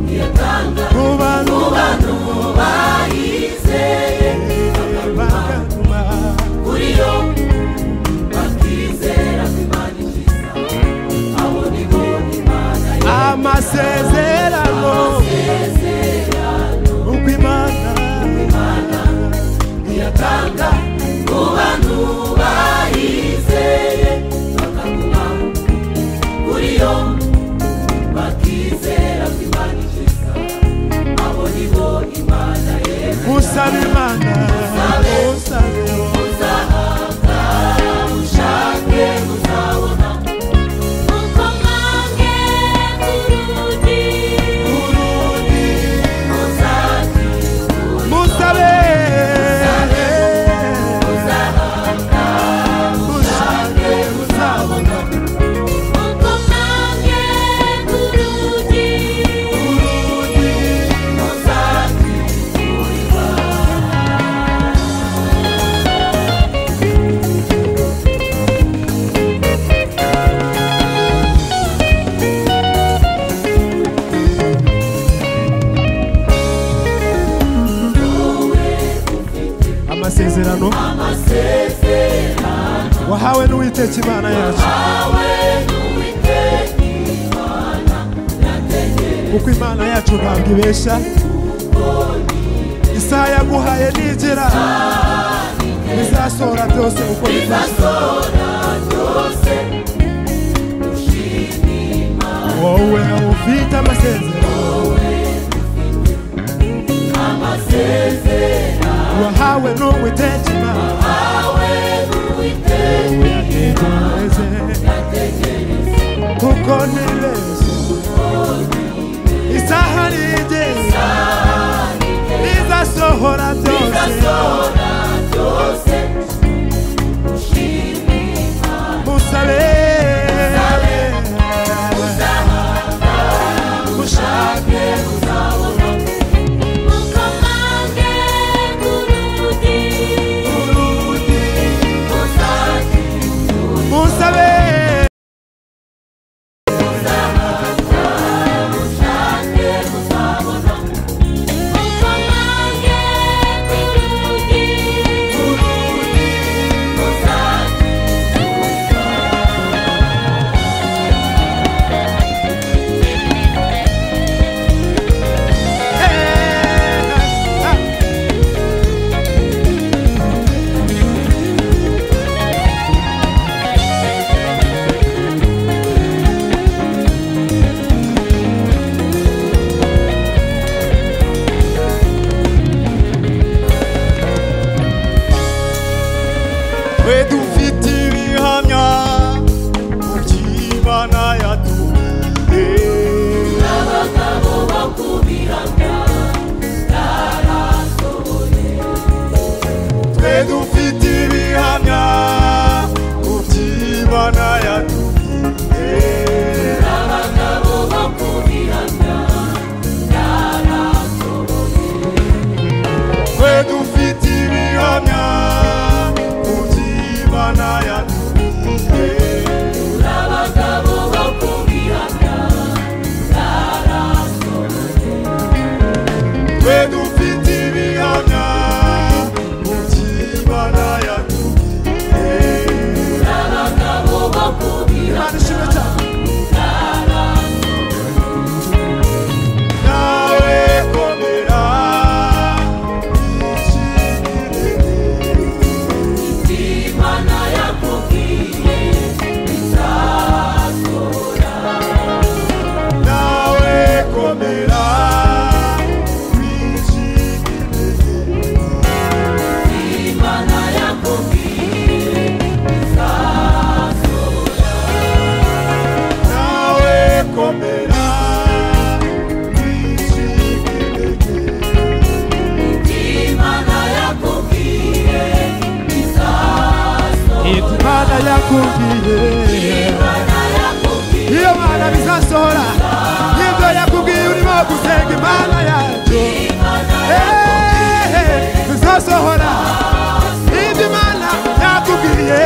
niyatanga kubantu bayizeye bakaguma kuri yo bakizera Imana ikiza abo nibo Imana amasezerano uko Imana niyatanga kubantu bayizeye bakaguma kuri yo bakizera Imana ikiza abo nibo Imana usaba Imana usabe uzahabwa ushake uzabona uko mwange kurudi muzaki musabe uzahabwa ushake uzabona uko mwange kurudi muzaki amasezerano wahawe n'Uwiteka Imana yacu kuko Imana yacu ntabwo ibesha isaha yaguhaye nigera bizasohora byose uko wowe ufite amasezerano wahawe n'Uwiteka Imana kuko nibeshye isaha nigera bizasohora byose musabe mushake uzabona uko mwange kurudi musabe iyo Mana bizasohora nibyo yakubwiye urimo gusenga Imana yacu bizasohora ibyo Imana yakubwiye